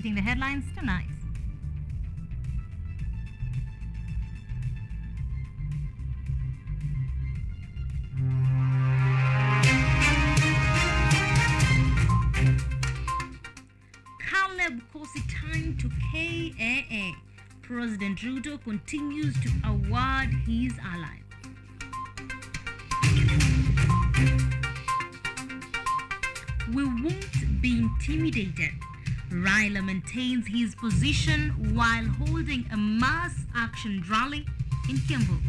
hitting the headlines tonight. CHEPKOECH to KAA. President Ruto continues to award his ally. We won't be intimidated. Raila maintains his position while holding a mass action rally in Kiambu.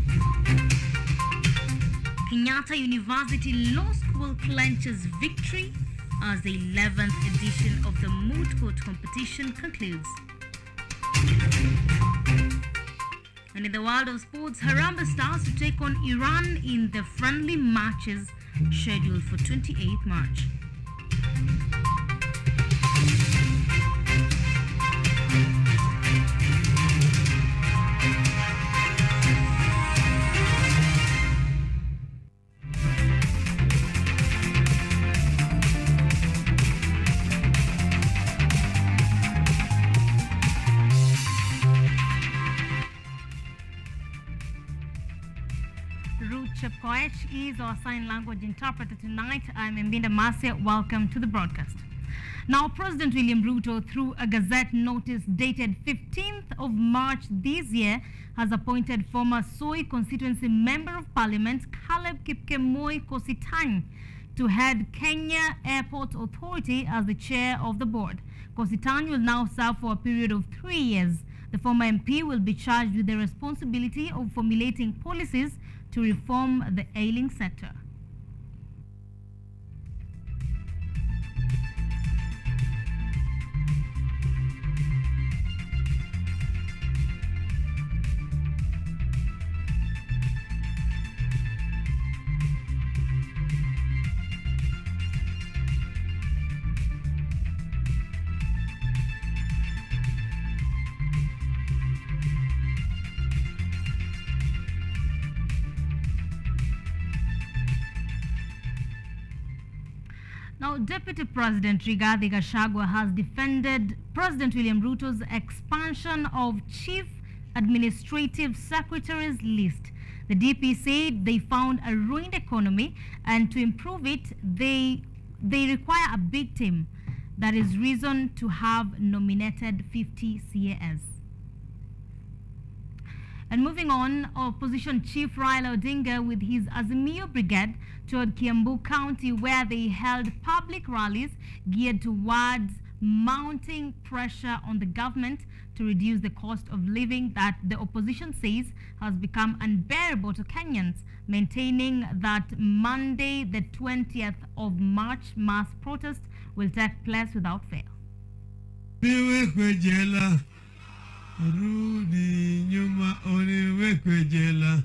Kenyatta University Law School clinches victory as the 11th edition of the moot court competition concludes. And in the world of sports, Harambee Stars to take on Iran in the friendly matches scheduled for 28th March. CHEPKOECH is our sign language interpreter tonight. I'm IMBINDA. Welcome to the broadcast. Now, President William Ruto, through a Gazette notice dated 15th of March this year, has appointed former Soi constituency Member of Parliament CHEPKOECH to head Kenya Airport Authority as the chair of the board. CHEPKOECH will now serve for a period of 3 years. The former MP will be charged with the responsibility of formulating policies to reform the ailing sector. Now, Deputy President Rigathi Gachagua has defended President William Ruto's expansion of Chief Administrative Secretaries list. The DP said they found a ruined economy, and to improve it, they require a big team. That is reason to have nominated 50 CAS. And moving on, Opposition Chief Raila Odinga with his Azimio Brigade toured Kiambu County, where they held public rallies geared towards mounting pressure on the government to reduce the cost of living that the opposition says has become unbearable to Kenyans, maintaining that Monday, the 20th of March, mass protest will take place without fail. Rudi nyuma uniwekwe jela.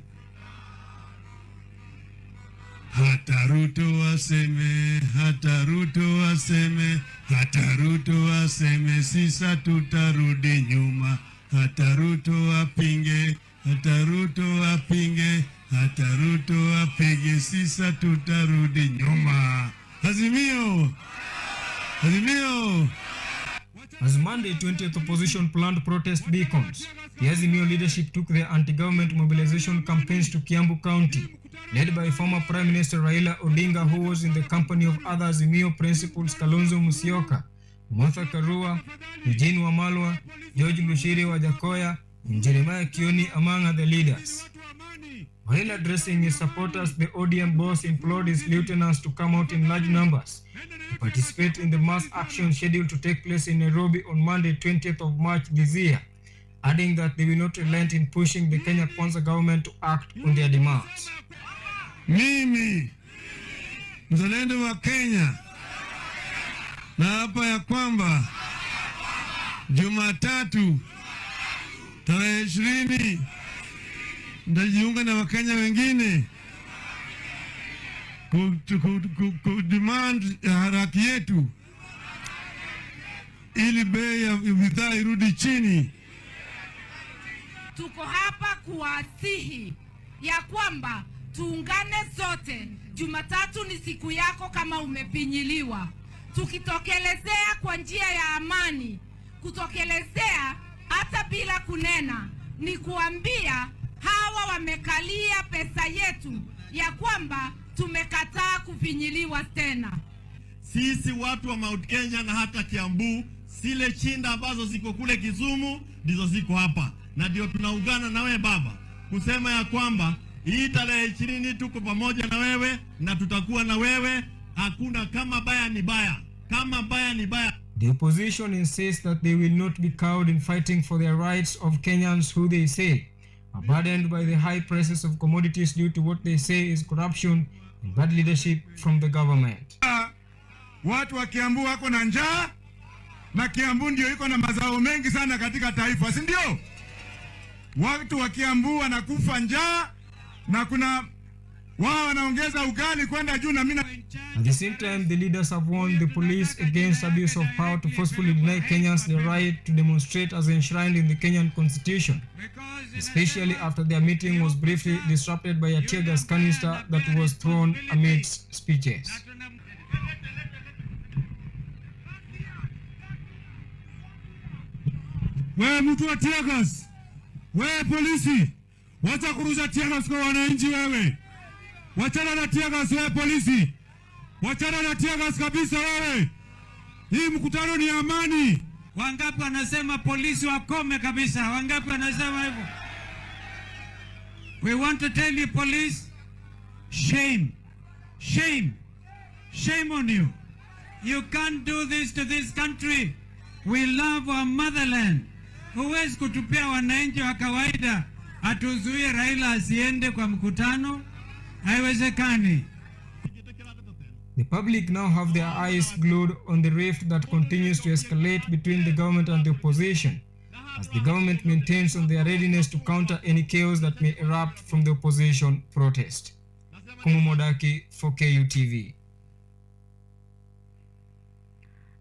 Hata Ruto aseme, hata Ruto aseme, hata Ruto aseme, sisa tutarudi nyuma. Hata Ruto apinge, hata Ruto apinge, hata Ruto apinge, sisa tutarudi nyuma. Azimio! Azimio! As Monday 20th opposition planned protest beacons, the Azimio leadership took their anti-government mobilization campaigns to Kiambu County, led by former Prime Minister Raila Odinga, who was in the company of other Azimio principals Kalonzo Musyoka, Martha Karua, Eugene Wamalwa, George Mushiri Wajakoya, and Jeremiah Kioni among other leaders. While addressing his supporters, the ODM boss implored his lieutenants to come out in large numbers to participate in the mass action scheduled to take place in Nairobi on Monday, 20th of March this year, adding that they will not relent in pushing the Kenya Kwanza government to act on their demands. Mimi, mzalendo wa Kenya, na hapa ya kwamba Jumatatu tarehe 20 ndajiunga na Wakenya wengine kudemand haki yetu ili bei ya bidhaa irudi chini. Tuko hapa kuwasihi ya kwamba tuungane zote. Jumatatu ni siku yako kama umepinyiliwa. Tukitokelezea kwa njia ya amani, kutokelezea hata bila kunena, ni kuambia hawa wamekalia pesa yetu ya kwamba tumekataa kufinyiliwa tena. Sisi watu wa Mount Kenya na hata Kiambu, zile chinda ambazo ziko kule Kisumu ndizo ziko hapa, na ndio tunaungana na wewe baba kusema ya kwamba hii tarehe 20 tuko pamoja na wewe na tutakuwa na wewe. Hakuna kama baya ni baya, kama baya ni baya. The opposition insists that they will not be cowed in fighting for their rights of Kenyans who they say are burdened by the high prices of commodities due to what they say is corruption and bad leadership from the government. Watu wa Kiambu wako na njaa, na Kiambu ndio iko na mazao mengi sana katika taifa, si ndio? Watu wa Kiambu wanakufa njaa, na kuna wao wanaongeza ugali kwenda juu na mina. At the same time, the leaders have warned the police against abuse of power to forcefully deny Kenyans the right to demonstrate as enshrined in the Kenyan constitution, especially after their meeting was briefly disrupted by a tear gas canister that was thrown amidst speeches. Wewe mtu wa tear gas, wewe polisi, wacha kurusha tear gas kwa wananchi wewe. Wachana na tear gas wewe polisi. Wachana na tear gas kabisa wewe. Hii mkutano ni amani. Wangapi wanasema polisi wakome kabisa? Wangapi wanasema hivyo? We want to tell you police, shame. Shame. Shame on you. You can't do this to this country. We love our motherland. Huwezi kutupia wananchi wa kawaida atuzuie Raila asiende kwa mkutano. Haiwezekani. The public now have their eyes glued on the rift that continues to escalate between the government and the opposition, as the government maintains on their readiness to counter any chaos that may erupt from the opposition protest. Kumumodaki for KUTV.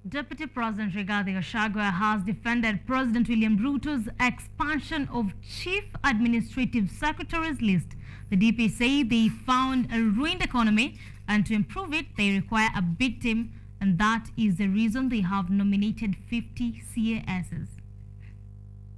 Deputy President Rigathi Gachagua has defended President William Ruto's expansion of Chief Administrative Secretaries list. The DP say they found a ruined economy, and to improve it, they require a big team, and that is the reason they have nominated 50 CASs.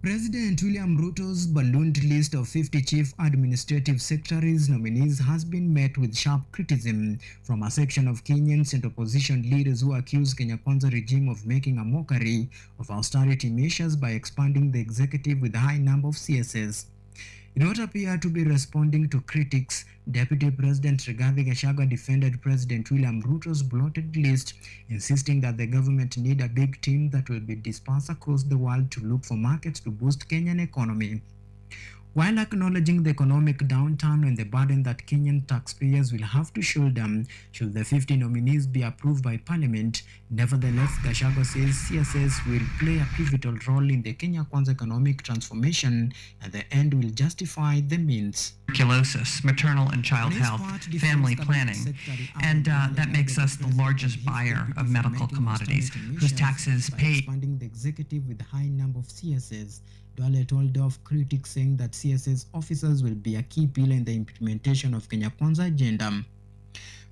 President William Ruto's ballooned list of 50 Chief Administrative Secretaries nominees has been met with sharp criticism from a section of Kenyans and opposition leaders who accuse Kenya Kwanza regime of making a mockery of austerity measures by expanding the executive with a high number of CSs. In what appeared to be responding to critics, Deputy President Rigathi Gachagua defended President William Ruto's bloated list, insisting that the government need a big team that will be dispersed across the world to look for markets to boost Kenyan economy. While acknowledging the economic downturn and the burden that Kenyan taxpayers will have to shoulder should the 50 nominees be approved by Parliament, nevertheless, Gachagua says CSS will play a pivotal role in the Kenya Kwanza economic transformation, and the end will justify the means. Tuberculosis, maternal and child health, family planning, and that makes us the largest buyer of medical commodities, whose taxes pay. Expanding the executive with a high number of CSS, Duale told off critics saying that CSS officers will be a key pillar in the implementation of Kenya Kwanza agenda.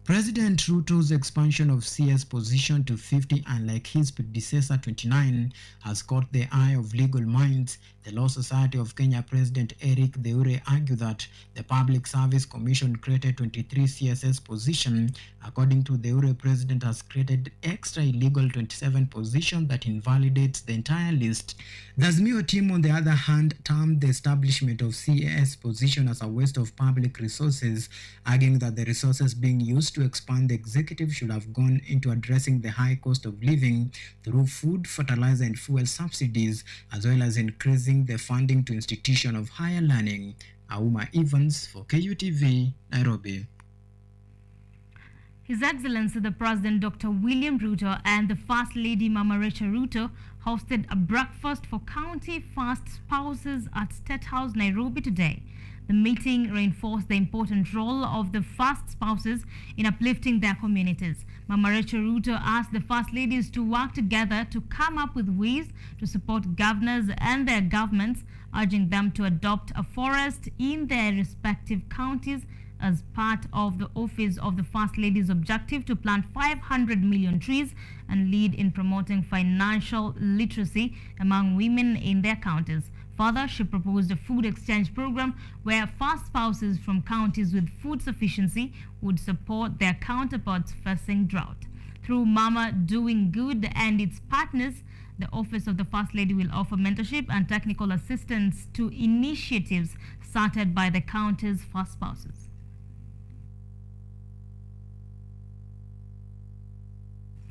President Ruto's expansion of CS position to 50, unlike his predecessor 29, has caught the eye of legal minds. The Law Society of Kenya President Eric Deure argued that the Public Service Commission created 23 CSS positions. According to Deure, President has created extra illegal 27 positions that invalidates the entire list. The Azimio team, on the other hand, termed the establishment of CS position as a waste of public resources, arguing that the resources being used to expand the executive should have gone into addressing the high cost of living through food, fertilizer, and fuel subsidies, as well as increasing the funding to institutions of higher learning. Auma Evans for KUTV, Nairobi. His Excellency the President Dr. William Ruto and the First Lady Mama Rachel Ruto hosted a breakfast for county first spouses at State House, Nairobi today. The meeting reinforced the important role of the first spouses in uplifting their communities. Mama Rachel Ruto asked the First Ladies to work together to come up with ways to support governors and their governments, urging them to adopt a forest in their respective counties as part of the Office of the First Lady's objective to plant 500 million trees and lead in promoting financial literacy among women in their counties. Further, she proposed a food exchange program where first spouses from counties with food sufficiency would support their counterparts facing drought. Through Mama Doing Good and its partners, the Office of the First Lady will offer mentorship and technical assistance to initiatives started by the county's first spouses.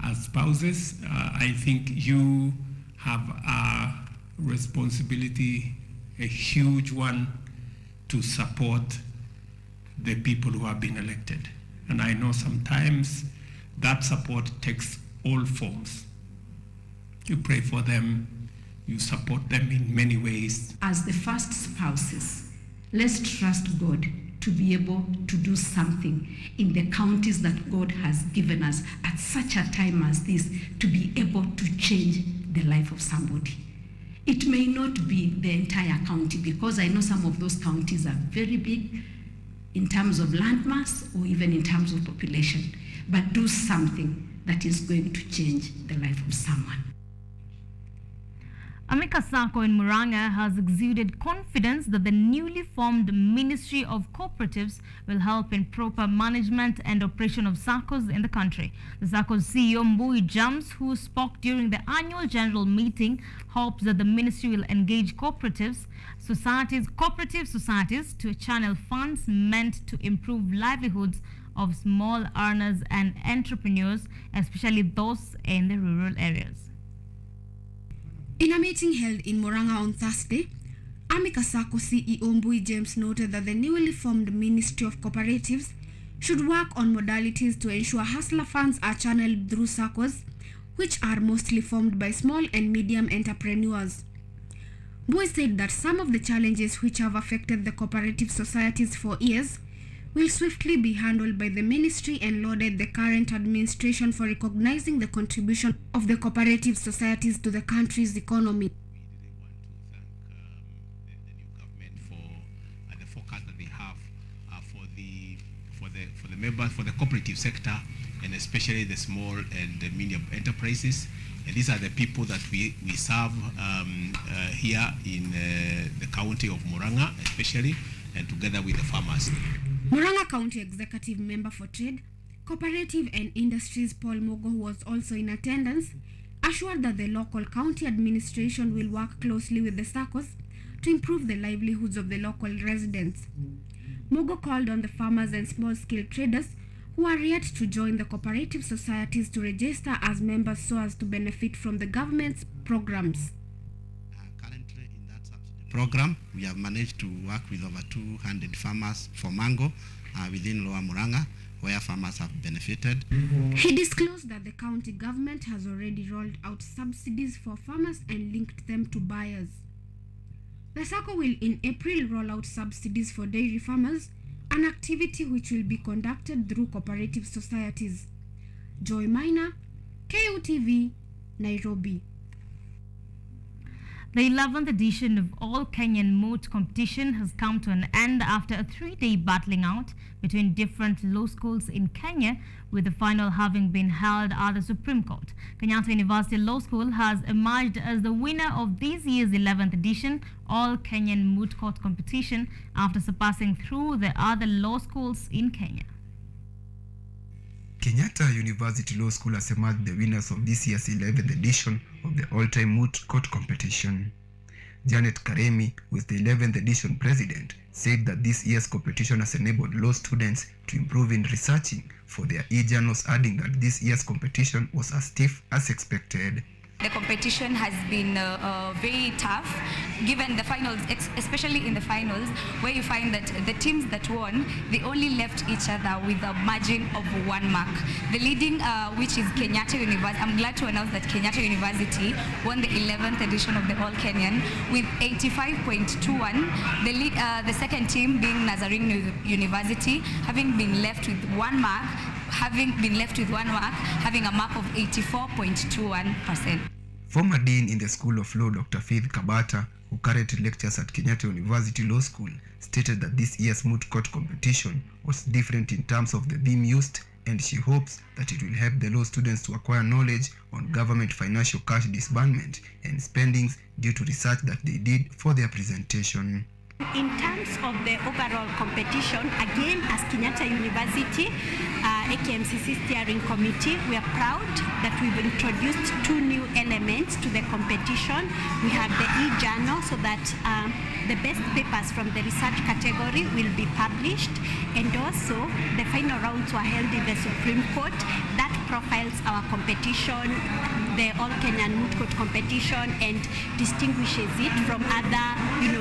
As spouses, I think you have a responsibility, a huge one, to support the people who have been elected. And I know sometimes that support takes all forms. You pray for them, you support them in many ways. As the first spouses, let's trust God to be able to do something in the counties that God has given us at such a time as this, to be able to change the life of somebody. It may not be the entire county, because I know some of those counties are very big in terms of landmass or even in terms of population, but do something that is going to change the life of someone. Amika Sacco in Murang'a has exuded confidence that the newly formed Ministry of Cooperatives will help in proper management and operation of SACCOs in the country. The SACCO's CEO Mbui Jams, who spoke during the annual general meeting, hopes that the ministry will engage cooperative societies to channel funds meant to improve livelihoods of small earners and entrepreneurs, especially those in the rural areas. In a meeting held in Murang'a on Thursday, Amika Sacco CEO Mbui James noted that the newly formed Ministry of Cooperatives should work on modalities to ensure hustler funds are channeled through SACCOs, which are mostly formed by small and medium entrepreneurs. Mbui said that some of the challenges which have affected the cooperative societies for years will swiftly be handled by the ministry, and lauded the current administration for recognizing the contribution of the cooperative societies to the country's economy. We really want to thank the new government for the focus that they have for the members, for the cooperative sector, and especially the small and the medium enterprises. And these are the people that we serve here in the county of Murang'a, especially, and together with the farmers. Murang'a County Executive Member for Trade, Cooperative and Industries Paul Mogo, who was also in attendance, assured that the local county administration will work closely with the SACCOs to improve the livelihoods of the local residents. Mogo called on the farmers and small-scale traders who are yet to join the cooperative societies to register as members so as to benefit from the government's programs. Currently in that subsidy program, we have managed to work with over 200 farmers for mango within Lower Murang'a, where farmers have benefited. He disclosed that the county government has already rolled out subsidies for farmers and linked them to buyers. The SACCO will in April roll out subsidies for dairy farmers, an activity which will be conducted through cooperative societies. Joy Minor, KUTV, Nairobi. The 11th edition of All Kenyan Moot Competition has come to an end after a 3-day battling out between different law schools in Kenya, with the final having been held at the Supreme Court. Kenyatta University Law School has emerged as the winner of this year's 11th edition All Kenyan Moot Court Competition after surpassing through the other law schools in Kenya. Kenyatta University Law School has emerged the winners of this year's 11th edition of the all-time moot court competition. Janet Karemi, who is the 11th edition president, said that this year's competition has enabled law students to improve in researching for their e-journals, adding that this year's competition was as stiff as expected. The competition has been very tough, given the finals, especially in the finals, where you find that the teams that won, they only left each other with a margin of 1 mark. The leading, which is Kenyatta University, I'm glad to announce that Kenyatta University won the 11th edition of the All Kenyan with 85.21. The second team being Nazarene University, having been left with 1 mark, having a mark of 84.21%. Former Dean in the School of Law, Dr. Faith Kabata, who currently lectures at Kenyatta University Law School, stated that this year's moot court competition was different in terms of the theme used, and she hopes that it will help the law students to acquire knowledge on government financial cash disbursement and spendings due to research that they did for their presentation. In terms of the overall competition, again, as Kenyatta University AKMCC Steering Committee, we are proud that we've introduced 2 new elements to the competition. We have the e-journal, so that the best papers from the research category will be published, and also the final rounds were held in the Supreme Court. That profiles our competition, the All Kenyan Moot Court competition, and distinguishes it from other,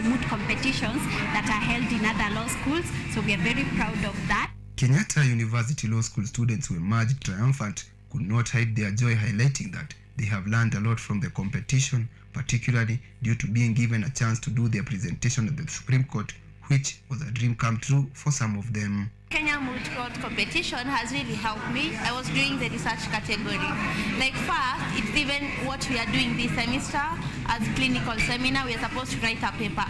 moot competitions that are held in other law schools. So we are very proud of that. Kenyatta University Law School students who emerged triumphant could not hide their joy, highlighting that they have learned a lot from the competition, particularly due to being given a chance to do their presentation at the Supreme Court, which was a dream come true for some of them. Kenya Moot Court competition has really helped me. I was doing the research category. Like first, it's even what we are doing this semester as clinical seminar. We are supposed to write a paper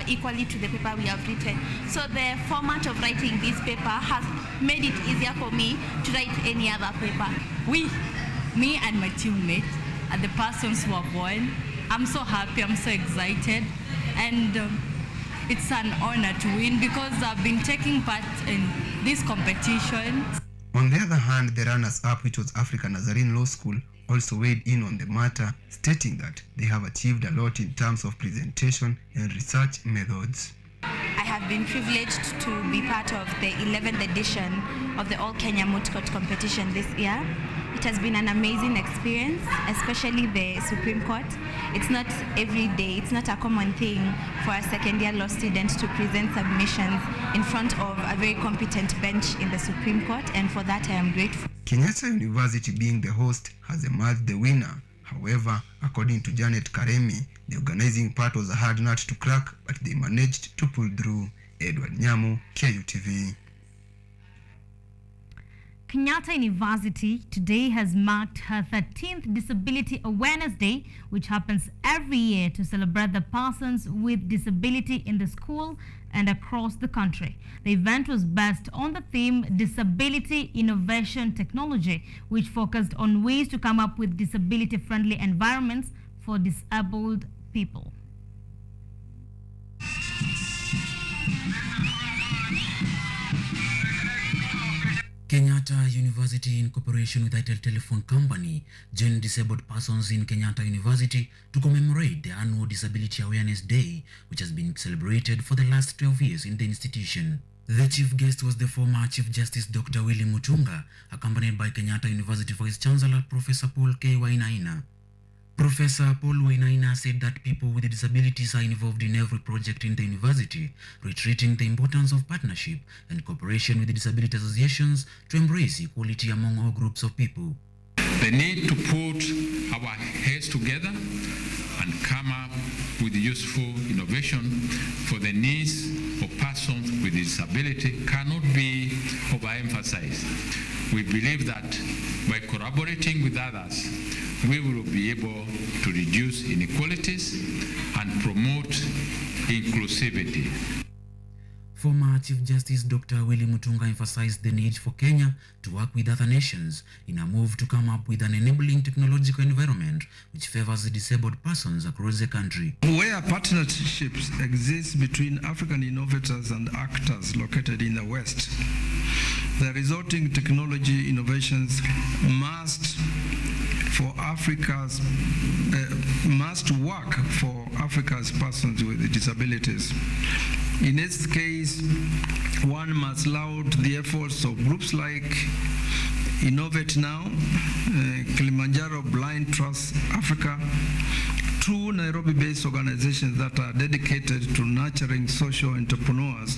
equally to the paper we have written. So the format of writing this paper has made it easier for me to write any other paper. Me and my teammates are the persons who have won. I'm so happy, I'm so excited, and it's an honor to win because I've been taking part in this competition. On the other hand, the runners-up, which was African Nazarene Law School, also weighed in on the matter, stating that they have achieved a lot in terms of presentation and research methods. I have been privileged to be part of the 11th edition of the All Kenya Moot Court competition this year. It has been an amazing experience, especially the Supreme Court. It's not every day, it's not a common thing for a second-year law student to present submissions in front of a very competent bench in the Supreme Court, and for that I am grateful. Kenyatta University, being the host, has emerged the winner. However, according to Janet Karemi, the organizing part was a hard nut to crack, but they managed to pull through. Edward Nyamu, KUTV. Kenyatta University today has marked her 13th Disability Awareness Day, which happens every year to celebrate the persons with disability in the school and across the country. The event was based on the theme Disability Innovation Technology, which focused on ways to come up with disability-friendly environments for disabled people. Kenyatta University, in cooperation with Itel Telephone Company, joined disabled persons in Kenyatta University to commemorate the annual Disability Awareness Day, which has been celebrated for the last 12 years in the institution. The chief guest was the former Chief Justice Dr. Willy Mutunga, accompanied by Kenyatta University Vice Chancellor Professor Paul K. Wainaina. Professor Paul Wainaina said that people with disabilities are involved in every project in the university, reiterating the importance of partnership and cooperation with the disability associations to embrace equality among all groups of people. The need to put our heads together and come up with useful innovation for the needs of persons with disability cannot be overemphasized. We believe that by collaborating with others, we will be able to reduce inequalities and promote inclusivity. Former Chief Justice Dr. Willy Mutunga emphasized the need for Kenya to work with other nations in a move to come up with an enabling technological environment which favors the disabled persons across the country. Where partnerships exist between African innovators and actors located in the West, the resulting technology innovations must work for Africa's persons with disabilities. In this case, one must laud the efforts of groups like Innovate Now, Kilimanjaro Blind Trust Africa, two Nairobi-based organizations that are dedicated to nurturing social entrepreneurs.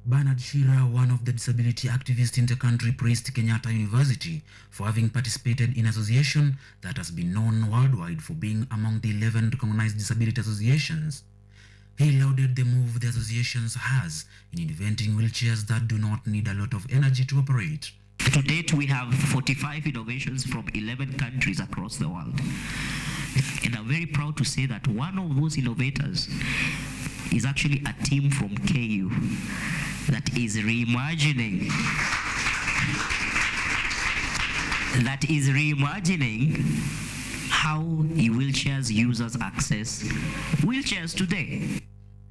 Bernard Shira, one of the disability activists in the country, praised Kenyatta University for having participated in an association that has been known worldwide for being among the 11 recognized disability associations. He lauded the move the associations has in inventing wheelchairs that do not need a lot of energy to operate. To date, we have 45 innovations from 11 countries across the world. And I'm very proud to say that one of those innovators is actually a team from KU that is reimagining how wheelchairs users access wheelchairs today.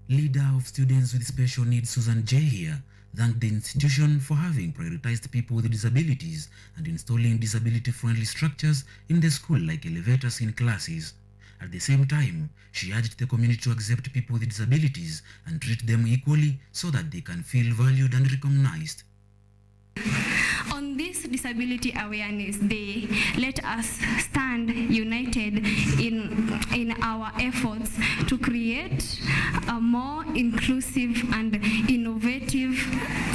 Leader of students with special needs Susan J. here thanked the institution for having prioritized people with disabilities and installing disability-friendly structures in the school like elevators in classes. At the same time, she urged the community to accept people with disabilities and treat them equally so that they can feel valued and recognized. On this Disability Awareness Day, let us stand united in our efforts to create a more inclusive and innovative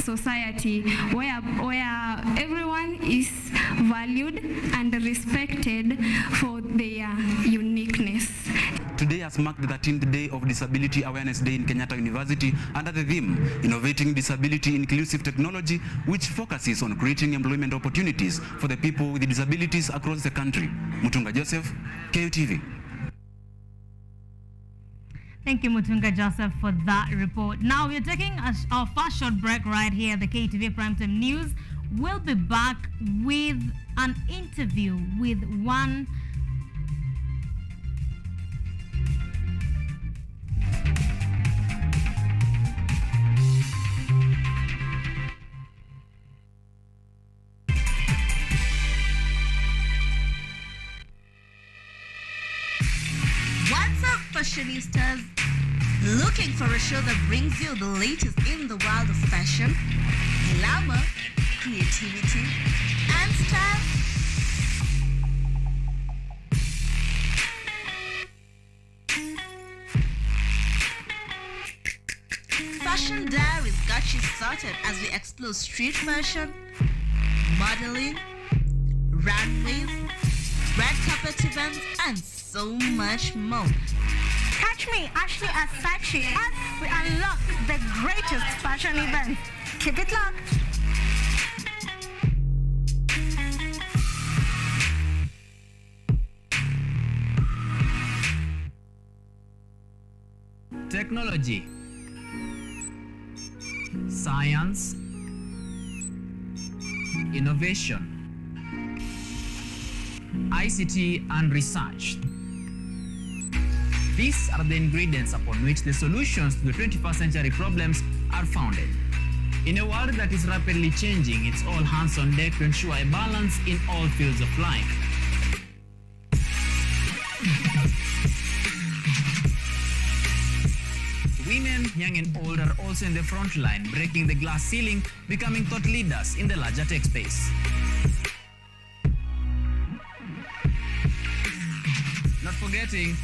society where everyone is valued and respected for their uniqueness. Today has marked the 13th day of Disability Awareness Day in Kenyatta University under the theme, Innovating Disability Inclusive Technology, which focuses on creating employment opportunities for the people with disabilities across the country. Mutunga Joseph, KUTV. Thank you, Mutunga Joseph, for that report. Now we're taking our first short break right here at the KTV Primetime News. We'll be back with an interview with one fashionistas, looking for a show that brings you the latest in the world of fashion, glamour, creativity, and style? Fashion Diaries got you started as we explore street fashion, modeling, runways, red carpet events, and so much more. Catch me, Ashley Asachi, as we unlock the greatest fashion events. Keep it locked. Technology, science, innovation, ICT and research. These are the ingredients upon which the solutions to the 21st century problems are founded. In a world that is rapidly changing, it's all hands on deck to ensure a balance in all fields of life. Women, young and old, are also in the front line, breaking the glass ceiling, becoming thought leaders in the larger tech space. Not forgetting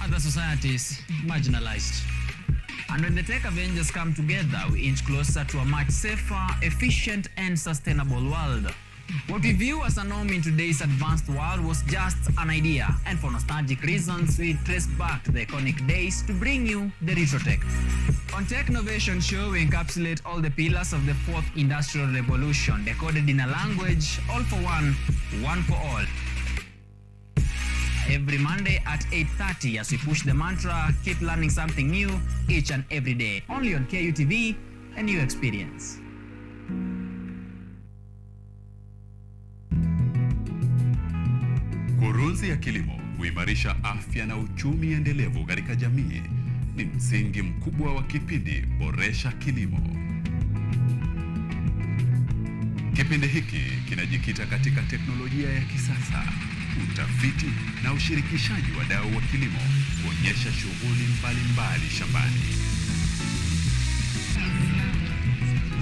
other societies marginalized. And when the tech Avengers come together, we inch closer to a much safer, efficient, and sustainable world. What we view as a norm in today's advanced world was just an idea, and for nostalgic reasons, we trace back to the iconic days to bring you the retro tech. On Tech Innovation Show, we encapsulate all the pillars of the fourth industrial revolution, decoded in a language, all for one, one for all. Every Monday at 8:30 as we push the mantra, keep learning something new each and every day. Only on KUTV, a new experience. Kurunzi ya kilimo huimarisha afya na uchumi endelevu katika jamii. Ni msingi mkubwa wa kipindi Boresha Kilimo. Kipindi hiki kinajikita katika teknolojia ya kisasa, utafiti na ushirikishaji wa wadau wa kilimo kuonyesha shughuli mbalimbali shambani.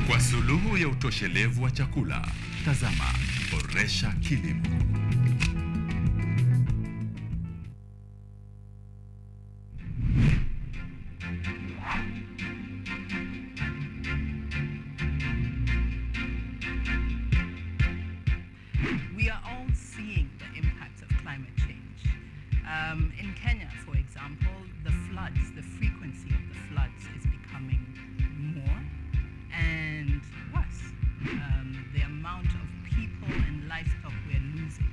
Kwa suluhu ya utoshelevu wa chakula, tazama Boresha Kilimo. We are all seeing the impacts of climate change. In Kenya, for example, the frequency of the floods is becoming more and worse. The amount of people and livestock we're losing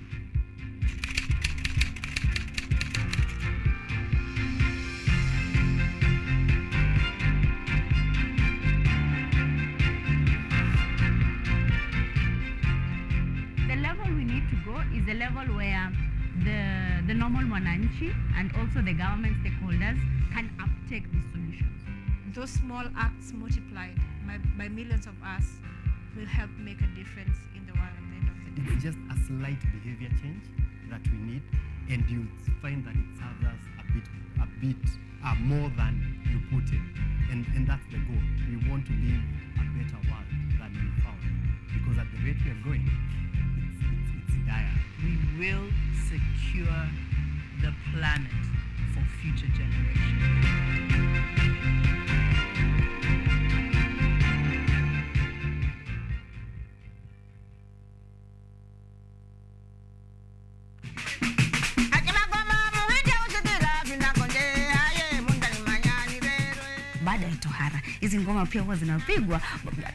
normal mwananchi and also the government stakeholders can uptake these solutions. Those small acts multiplied by millions of us will help make a difference in the world at the end of the day. It's just a slight behavior change that we need, and you'll find that it serves us a bit more than you put in. And that's the goal. We want to live a better world than we found. Because at the rate we are going, it's dire. We will secure the planet for future generations. Baada ya tohara, hizi ngoma pia huwa zinapigwa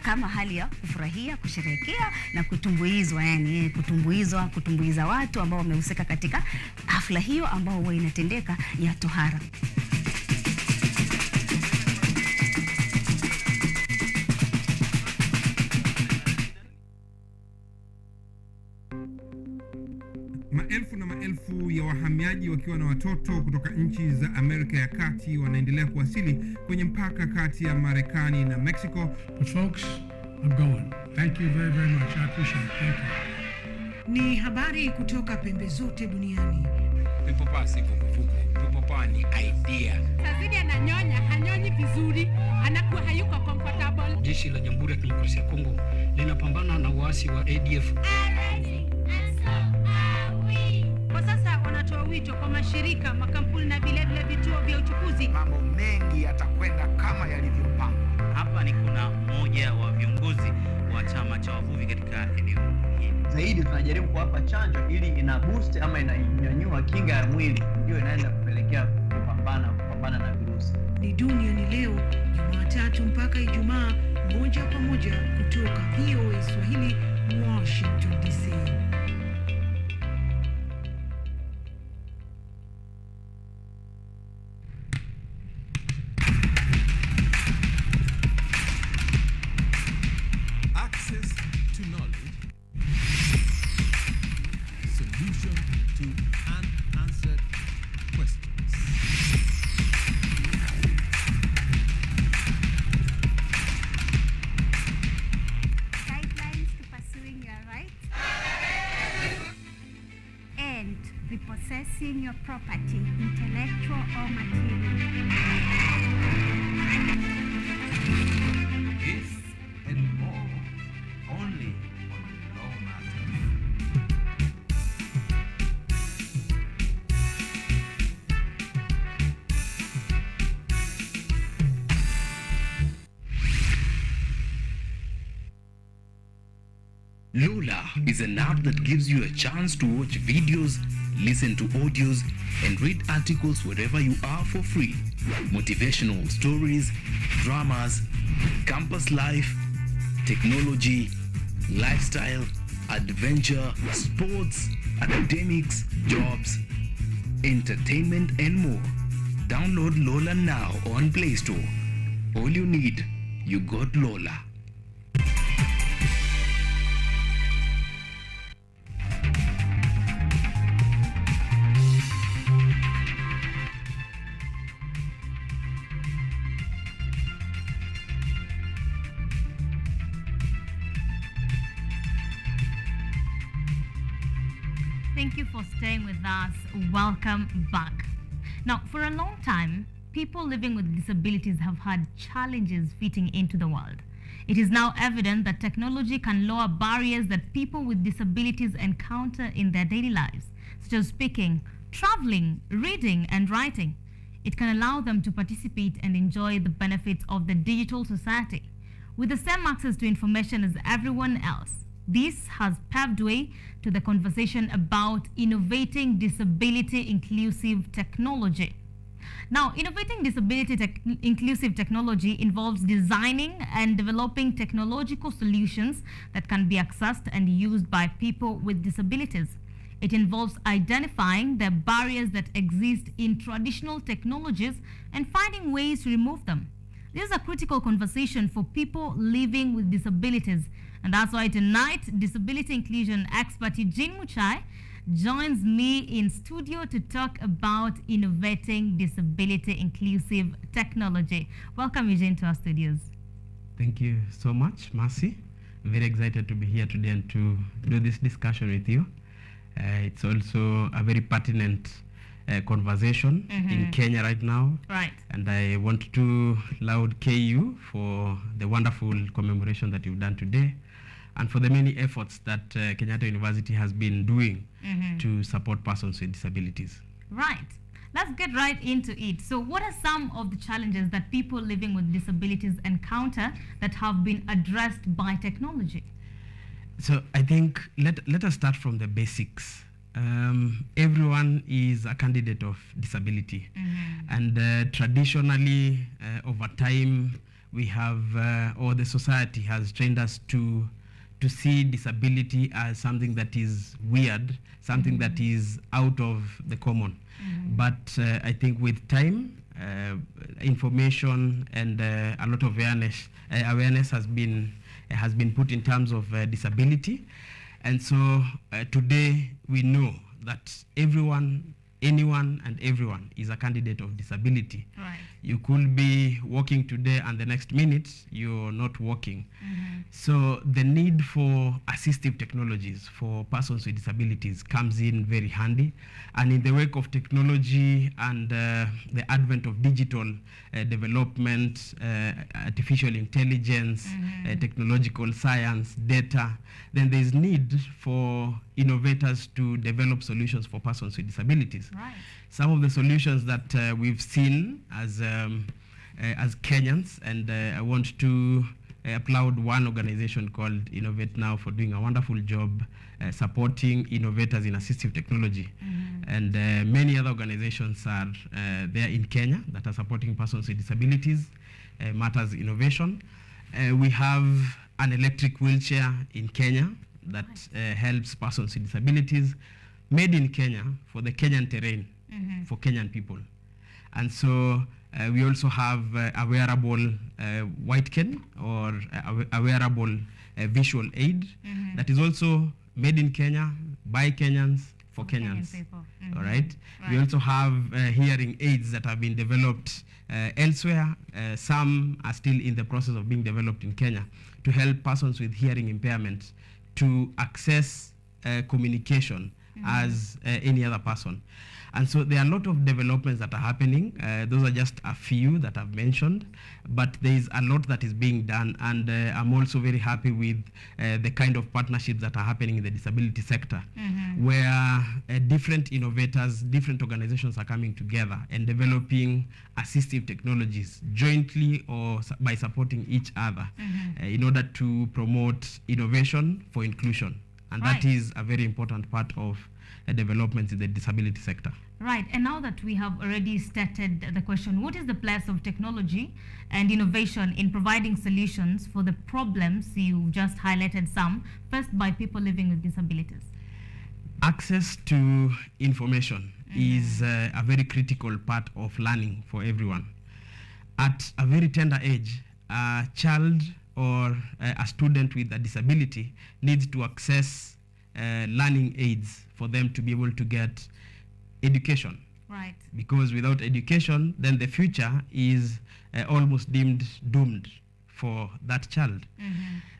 kama hali ya kufurahia, kusherehekea na kutumbuizwa, yani kutumbuiza watu ambao wamehusika katika hafla hiyo ambao huwa inatendeka ya tohara. Maelfu na maelfu ya wahamiaji wakiwa na watoto kutoka nchi za Amerika ya Kati wanaendelea kuwasili kwenye mpaka kati ya Marekani na Mexico. But folks, I'm going. Thank you very, very much. I appreciate it. Thank you. Ni habari kutoka pembe zote duniani. Pipopa si vuguvugu. Pipopa ni idea. Sazidi ananyonya, hanyonyi vizuri, anakuwa hayuko comfortable. Jeshi la Jamhuri ya Kidemokrasia ya Kongo linapambana na waasi wa ADF. Kwa sasa wanatoa wito kwa mashirika, makampuni na vile vituo vya uchukuzi. Mambo mengi yatakwenda kama yalivyopangwa. Hapa ni kuna mmoja wa viongozi wa chama cha wavuvi katika eneo hili. Zaidi tunajaribu kuwapa chanjo ili ina boost ama inanyanyua kinga ya mwili, ndio inaenda kupelekea kupambana na virusi. Ni dunia ni leo, Jumatatu mpaka Ijumaa, moja kwa moja kutoka VOA Swahili, Washington DC. Access to knowledge, solution to unanswered questions. Guidelines to pursuing your rights and repossessing your property, intellectual or material. This and more, only on Law Matters. Lola is an app that gives you a chance to watch videos, listen to audios, and read articles wherever you are for free. Motivational stories, dramas, campus life, technology, lifestyle, adventure, sports, academics, jobs, entertainment, and more. Download Lola now on Play Store. All you need, you got Lola. Thank you for staying with us. Welcome back. Now, for a long time, people living with disabilities have had challenges fitting into the world. It is now evident that technology can lower barriers that people with disabilities encounter in their daily lives, such as speaking, traveling, reading, and writing. It can allow them to participate and enjoy the benefits of the digital society with the same access to information as everyone else. This has paved way to the conversation about innovating disability-inclusive technology. Now, innovating disability-inclusive technology involves designing and developing technological solutions that can be accessed and used by people with disabilities. It involves identifying the barriers that exist in traditional technologies and finding ways to remove them. This is a critical conversation for people living with disabilities. And that's why tonight, disability inclusion expert Eugene Muchai joins me in studio to talk about innovating disability inclusive technology. Welcome, Eugene, to our studios. Thank you so much, Mercy. Very excited to be here today and to do this discussion with you. It's also a very pertinent conversation in Kenya right now. Right. And I want to laud KU for the wonderful commemoration that you've done today and for the many efforts that Kenyatta University has been doing to support persons with disabilities. Right. Let's get right into it. So what are some of the challenges that people living with disabilities encounter that have been addressed by technology? So I think let us start from the basics. Everyone is a candidate of disability. And traditionally, over time, we have, or the society has trained us to see disability as something that is weird, something that is out of the common. But I think with time, information and a lot of awareness has been put in terms of disability. And so today we know that anyone and everyone is a candidate of disability. Right. You could be walking today and the next minute you're not walking. So the need for assistive technologies for persons with disabilities comes in very handy. And in the wake of technology and the advent of digital development, artificial intelligence, technological science, data, then there's need for innovators to develop solutions for persons with disabilities. Right. Some of the solutions that we've seen as Kenyans, and I want to applaud one organization called Innovate Now for doing a wonderful job supporting innovators in assistive technology. And many other organizations are there in Kenya that are supporting persons with disabilities, Matters Innovation. We have an electric wheelchair in Kenya that helps persons with disabilities, made in Kenya for the Kenyan terrain, for Kenyan people. And so we also have a wearable white cane or a wearable visual aid that is also made in Kenya by Kenyans for Kenyans. All right. We also have hearing aids that have been developed elsewhere. Some are still in the process of being developed in Kenya to help persons with hearing impairment to access communication as any other person. And so there are a lot of developments that are happening. Those are just a few that I've mentioned, but there is a lot that is being done. And I'm also very happy with the kind of partnerships that are happening in the disability sector, where different innovators, different organizations are coming together and developing assistive technologies jointly or by supporting each other in order to promote innovation for inclusion. And that is a very important part of developments in the disability sector. Right, and now that we have already stated the question, what is the place of technology and innovation in providing solutions for the problems you just highlighted some, first by people living with disabilities? Access to information is a very critical part of learning for everyone. At a very tender age, a child or a student with a disability needs to access learning aids for them to be able to get education. Right. Because without education, then the future is almost deemed doomed for that child.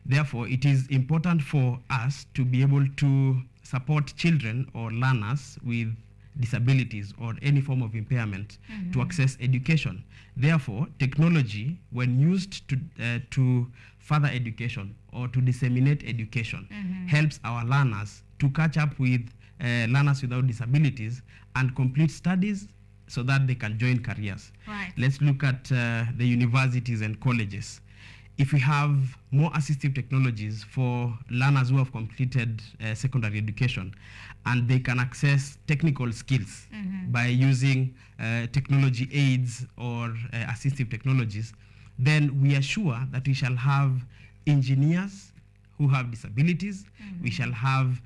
Therefore, it is important for us to be able to support children or learners with disabilities or any form of impairment to access education. Therefore, technology, when used to further education or to disseminate education, helps our learners to catch up with learners without disabilities and complete studies so that they can join careers. Right. Let's look at the universities and colleges. If we have more assistive technologies for learners who have completed secondary education, and they can access technical skills by using technology aids or assistive technologies, then we are sure that we shall have engineers who have disabilities, we shall have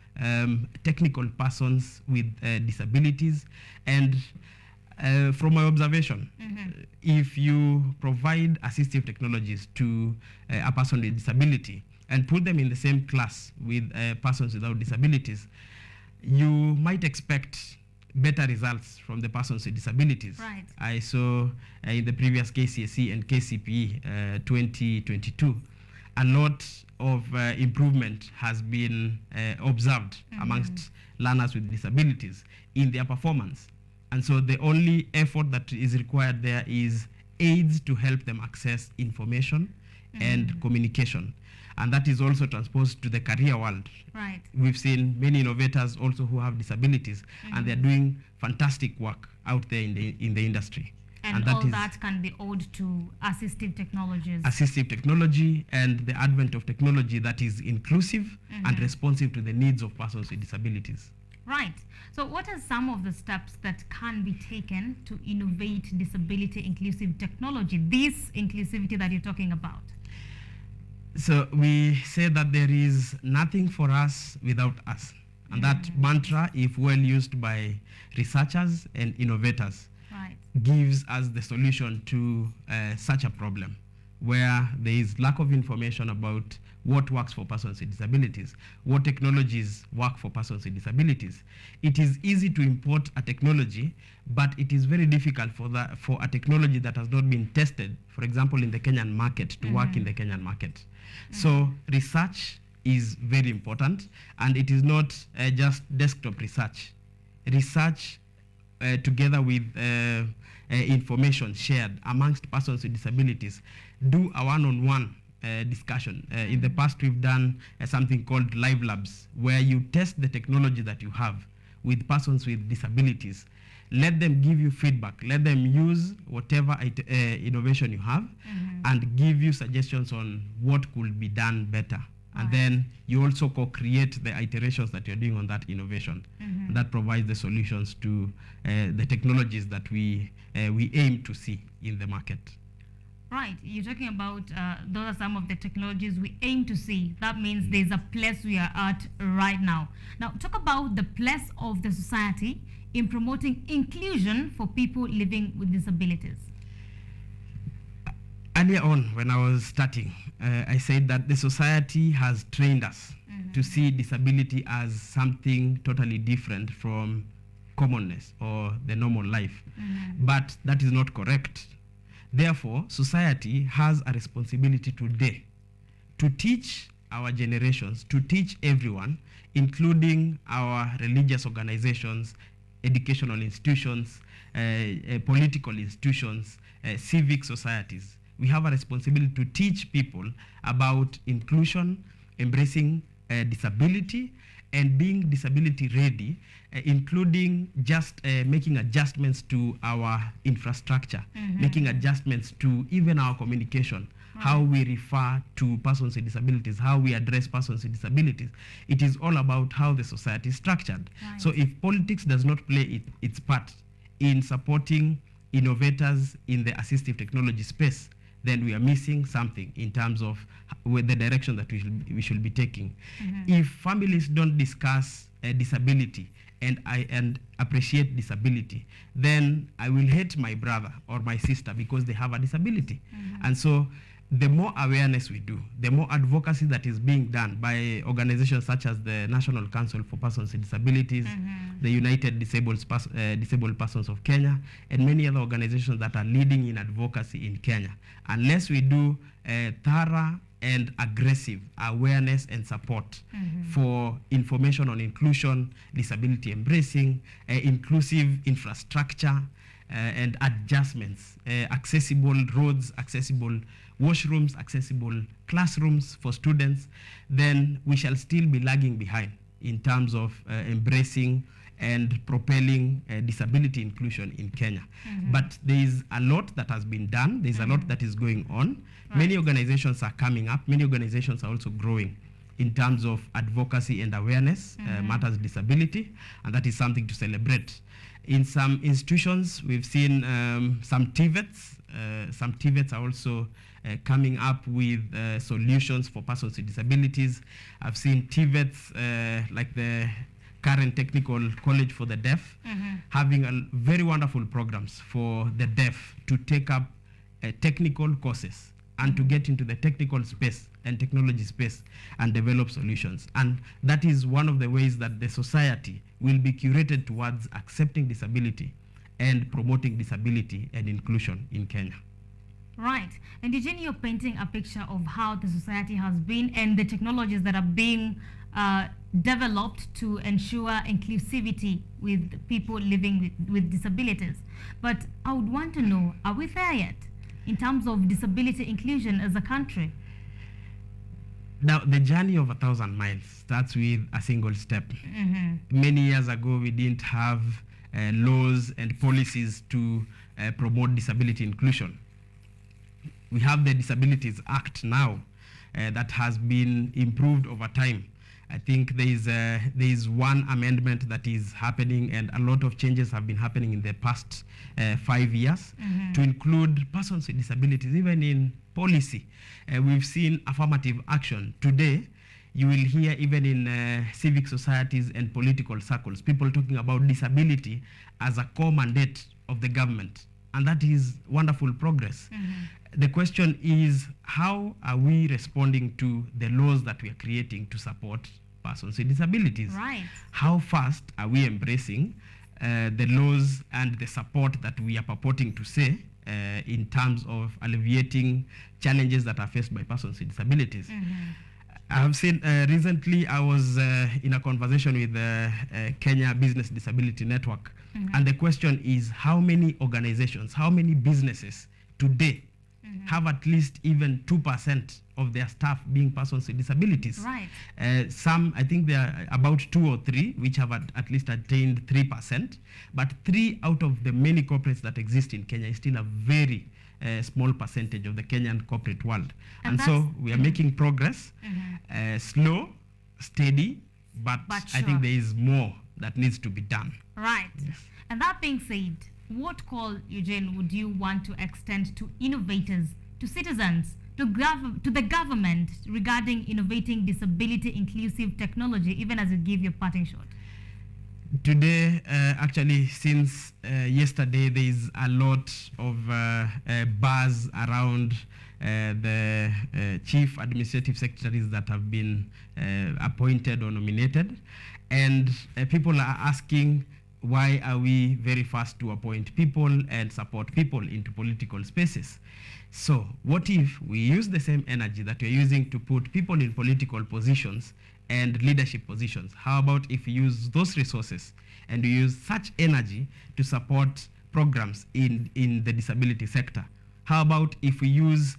technical persons with disabilities, and from my observation, if you provide assistive technologies to a person with disability and put them in the same class with persons without disabilities, you might expect better results from the persons with disabilities. Right. I saw in the previous KCSE and KCPE 2022, a lot of improvement has been observed amongst learners with disabilities in their performance. And so the only effort that is required there is aids to help them access information and communication. And that is also transposed to the career world. Right. We've seen many innovators also who have disabilities, and they're doing fantastic work out there in the industry. And that all is that can be owed to assistive technologies. assistive technology and the advent of technology that is inclusive and responsive to the needs of persons with disabilities. Right. So what are some of the steps that can be taken to innovate disability inclusive technology, this inclusivity that you're talking about? So we say that there is nothing for us without us. And that mantra, if well used by researchers and innovators, gives us the solution to such a problem where there is lack of information about what works for persons with disabilities, what technologies work for persons with disabilities. It is easy to import a technology, but it is very difficult for a technology that has not been tested, for example, in the Kenyan market, to work in the Kenyan market. So research is very important, and it is not just desktop research. Research together with information shared amongst persons with disabilities, do a one-on-one discussion. In the past, we've done something called live labs, where you test the technology that you have with persons with disabilities. Let them give you feedback. Let them use whatever innovation you have and give you suggestions on what could be done better. And then you also co-create the iterations that you're doing on that innovation. That provides the solutions to the technologies that we aim to see in the market. Right. You're talking about those are some of the technologies we aim to see. That means there's a place we are at right now. Now, talk about the place of the society in promoting inclusion for people living with disabilities. Earlier on, when I was starting, I said that the society has trained us to see disability as something totally different from commonness or the normal life. But that is not correct. Therefore, society has a responsibility today to teach our generations, to teach everyone, including our religious organizations, educational institutions, political institutions, civic societies. We have a responsibility to teach people about inclusion, embracing disability, and being disability ready, including just making adjustments to our infrastructure, making adjustments to even our communication, how we refer to persons with disabilities, how we address persons with disabilities. It is all about how the society is structured. So if politics does not play its part in supporting innovators in the assistive technology space, then we are missing something in terms of the direction that we should be taking. If families don't discuss disability and appreciate disability, then I will hate my brother or my sister because they have a disability. And so the more awareness we do, the more advocacy that is being done by organizations such as the National Council for Persons with Disabilities, the United Disabled Persons of Kenya, and many other organizations that are leading in advocacy in Kenya. Unless we do thorough and aggressive awareness and support for information on inclusion, disability embracing, inclusive infrastructure, and adjustments, accessible roads, accessible washrooms, accessible classrooms for students, then we shall still be lagging behind in terms of embracing and propelling disability inclusion in Kenya. But there is a lot that has been done. There is a lot that is going on. Many organizations are coming up. Many organizations are also growing in terms of advocacy and awareness matters disability, and that is something to celebrate. In some institutions, we've seen some TVETs. Some TVETs are also coming up with solutions for persons with disabilities. I've seen TVETs like the current Technical College for the Deaf having very wonderful programs for the deaf to take up technical courses and to get into the technical space and technology space and develop solutions. And that is one of the ways that the society will be curated towards accepting disability and promoting disability and inclusion in Kenya. Right. And Eugene, you're painting a picture of how the society has been and the technologies that are being developed to ensure inclusivity with people living with disabilities. But I would want to know, are we there yet in terms of disability inclusion as a country? Now, the journey of 1,000 miles starts with a single step. Many years ago, we didn't have laws and policies to promote disability inclusion. We have the Disabilities Act now that has been improved over time. I think there is one amendment that is happening, and a lot of changes have been happening in the past 5 years to include persons with disabilities, even in policy. We've seen affirmative action. Today, you will hear even in civic societies and political circles, people talking about disability as a core mandate of the government. And that is wonderful progress. The question is, how are we responding to the laws that we are creating to support persons with disabilities? Right. How fast are we embracing the laws and the support that we are purporting to say in terms of alleviating challenges that are faced by persons with disabilities? I have seen recently, I was in a conversation with the Kenya Business Disability Network, and the question is, how many organizations, how many businesses today have at least even 2% of their staff being persons with disabilities? Right. Some, I think there are about 2 or 3 which have at least attained 3%, but 3 out of the many corporates that exist in Kenya is still a very small percentage of the Kenyan corporate world. And so we are making progress, slow, steady, but I think there is more that needs to be done. Right. Yes. And that being said, what call, Eugene, would you want to extend to innovators, to citizens, to the government regarding innovating disability inclusive technology, even as you give your parting shot? Today, actually, since yesterday, there is a lot of buzz around the chief administrative secretaries that have been appointed or nominated. And people are asking, why are we very fast to appoint people and support people into political spaces? So what if we use the same energy that we're using to put people in political positions and leadership positions? How about if we use those resources and we use such energy to support programs in the disability sector? How about if we use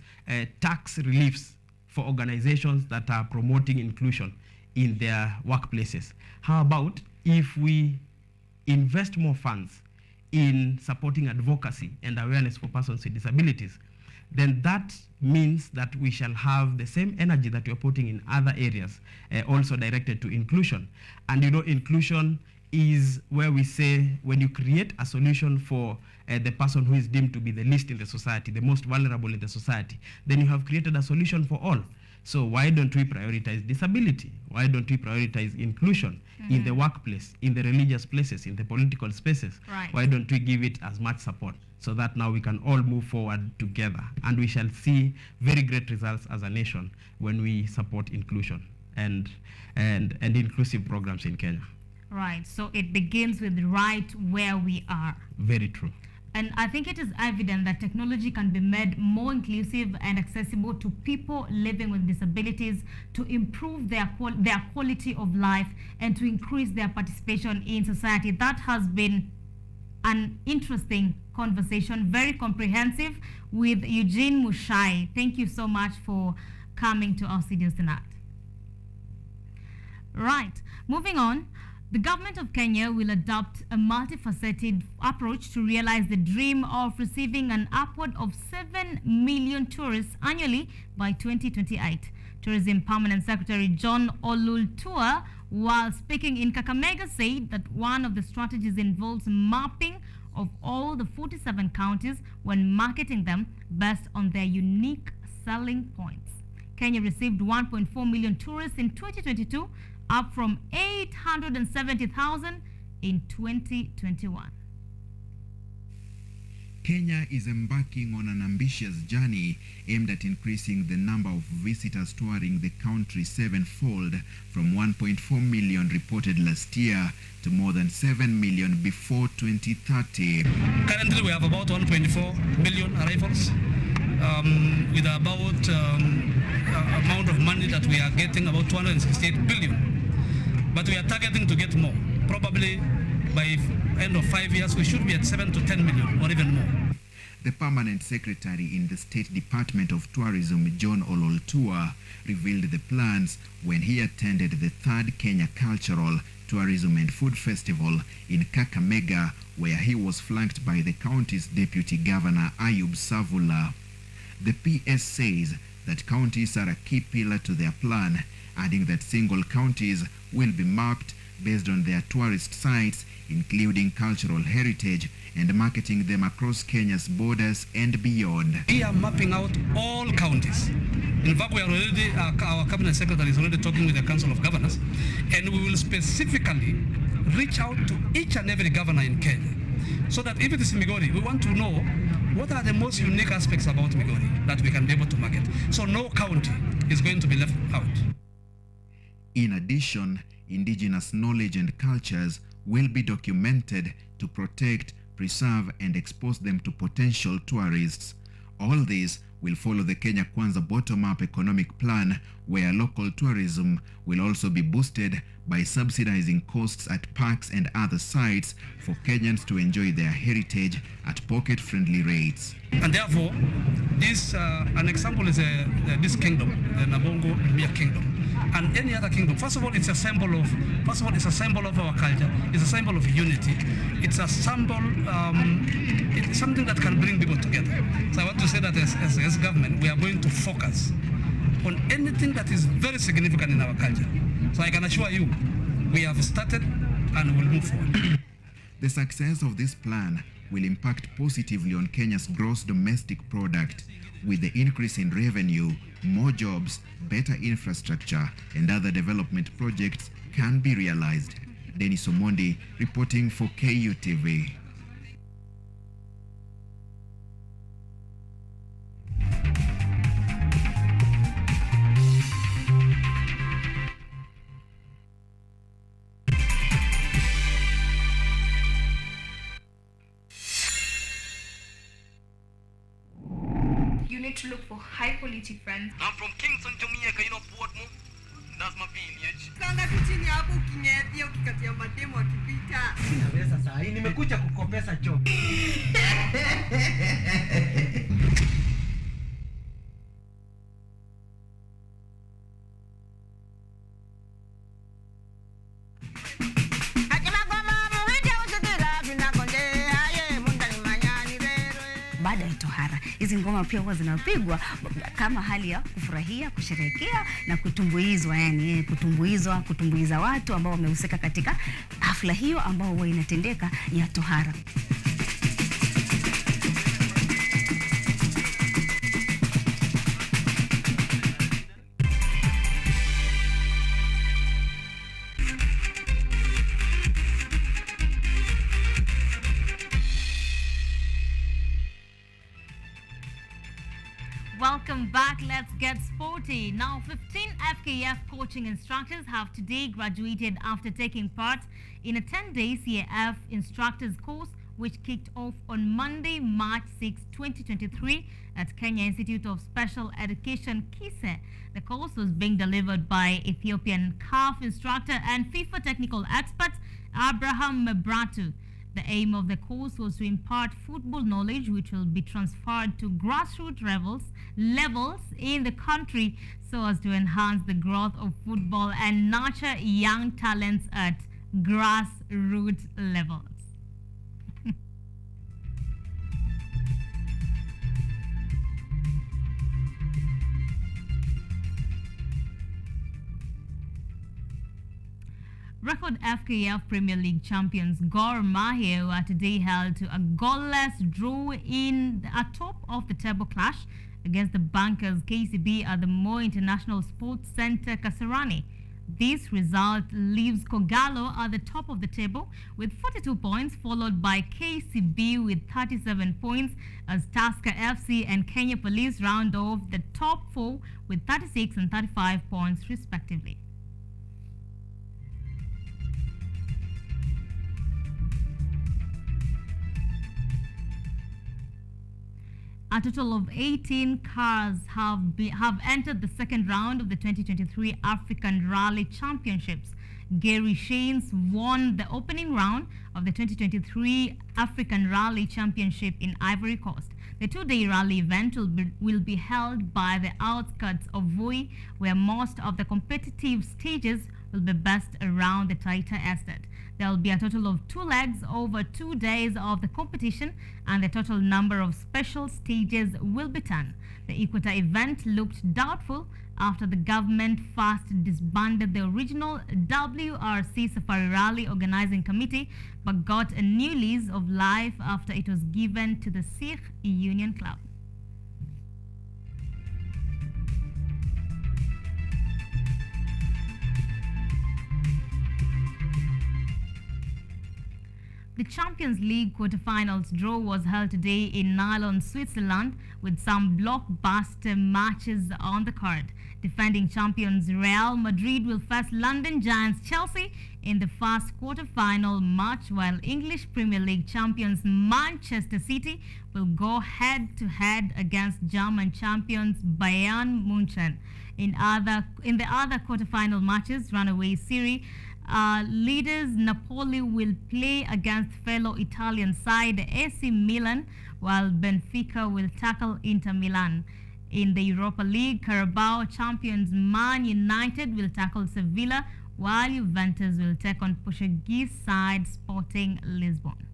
tax reliefs for organizations that are promoting inclusion in their workplaces? How about if we invest more funds in supporting advocacy and awareness for persons with disabilities? Then that means that we shall have the same energy that we're putting in other areas also directed to inclusion. And you know, inclusion is where we say, when you create a solution for the person who is deemed to be the least in the society, the most vulnerable in the society, then you have created a solution for all. So why don't we prioritize disability? Why don't we prioritize inclusion in the workplace, in the religious places, in the political spaces? Right. Why don't we give it as much support so that now we can all move forward together, and we shall see very great results as a nation when we support inclusion and inclusive programs in Kenya. Right. So it begins with right where we are. Very true. And I think it is evident that technology can be made more inclusive and accessible to people living with disabilities to improve their quality of life and to increase their participation in society. That has been an interesting conversation, very comprehensive, with Eugene Mushai. Thank you so much for coming to our studios tonight. Right. Moving on. The government of Kenya will adopt a multifaceted approach to realize the dream of receiving an upward of 7 million tourists annually by 2028. Tourism Permanent Secretary John Olultua, while speaking in Kakamega, said that one of the strategies involves mapping of all the 47 counties when marketing them based on their unique selling points. Kenya received 1.4 million tourists in 2022, up from 870,000 in 2021. Kenya is embarking on an ambitious journey aimed at increasing the number of visitors touring the country sevenfold from 1.4 million reported last year to more than 7 million before 2030. Currently, we have about 1.4 million arrivals, with about amount of money that we are getting about 268 billion. But we are targeting to get more. Probably by end of 5 years, we should be at 7 to 10 million or even more. The permanent secretary in the State Department of Tourism, John Ololtua, revealed the plans when he attended the 3rd Kenya Cultural, Tourism and Food Festival in Kakamega, where he was flanked by the county's Deputy Governor Ayub Savula. The PS says that counties are a key pillar to their plan, adding that single counties will be mapped based on their tourist sites, including cultural heritage, and marketing them across Kenya's borders and beyond. We are mapping out all counties. In fact, we are already, our cabinet secretary is already talking with the Council of Governors, and we will specifically reach out to each and every governor in Kenya, so that if it is Migori, we want to know what are the most unique aspects about Migori that we can be able to market. So no county is going to be left out. In addition, indigenous knowledge and cultures will be documented to protect, preserve, and expose them to potential tourists. All this will follow the Kenya Kwanza bottom-up economic plan, where local tourism will also be boosted by subsidizing costs at parks and other sites for Kenyans to enjoy their heritage at pocket-friendly rates. And therefore, this an example is this kingdom, the Nabongo Mia Kingdom, and any other kingdom. First of all, it's a symbol of our culture. It's a symbol of unity. It's a symbol. It's something that can bring people together. So I want to say that as government, we are going to focus on anything that is very significant in our culture. So I can assure you, we have started and will move forward. The success of this plan will impact positively on Kenya's gross domestic product. With the increase in revenue, more jobs, better infrastructure, and other development projects can be realized. Dennis Omondi reporting for KUTV. You need to look for high quality friends. I'm from Kingston, Jamaica, you know Portmore. That's my village. Kanga tu chini hapo ukinyethia ukikatia mademo akipita. Sina pesa saa hii, nimekuja kukopesa job. Baada ya tohara, hizi ngoma pia huwa zinapigwa kama hali ya kufurahia, kusherehekea na kutumbuizwa, yani kutumbuiza watu ambao wamehusika katika hafla hiyo ambao huwa inatendeka ya tohara. Welcome back. Let's get sporty. Now, 15 FKF coaching instructors have today graduated after taking part in a 10-day CAF instructors course, which kicked off on Monday, March 6, 2023 at Kenya Institute of Special Education, KISE. The course was being delivered by Ethiopian CAF instructor and FIFA technical expert Abraham Mebratu. The aim of the course was to impart football knowledge which will be transferred to grassroots levels in the country so as to enhance the growth of football and nurture young talents at grassroots levels. Record FKF Premier League champions Gor Mahia were today held to a goalless draw in a top of the table clash against the bankers KCB at the Moi International Sports Centre, Kasarani. This result leaves Kogalo at the top of the table with 42 points, followed by KCB with 37 points, as Tusker FC and Kenya Police round off the top four with 36 and 35 points respectively. A total of 18 cars have entered the second round of the 2023 African Rally Championships. Gary Shanes won the opening round of the 2023 African Rally Championship in Ivory Coast. The two-day rally event will be held by the outskirts of Voi, where most of the competitive stages will be based around the Taita estate. There will be a total of 2 legs over 2 days of the competition, and the total number of special stages will be 10. The Equator event looked doubtful after the government first disbanded the original WRC Safari Rally Organizing Committee, but got a new lease of life after it was given to the Sikh Union Club. The Champions League quarterfinals draw was held today in Nyon, Switzerland, with some blockbuster matches on the card. Defending champions Real Madrid will face London giants Chelsea in the first quarterfinal match, while English Premier League champions Manchester City will go head-to-head against German champions Bayern Munich. In the other quarterfinal matches, runaway series leaders Napoli will play against fellow Italian side AC Milan, while Benfica will tackle Inter Milan. In the Europa League, Carabao champions Man United will tackle Sevilla, while Juventus will take on Portuguese side Sporting Lisbon.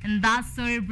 And that story brings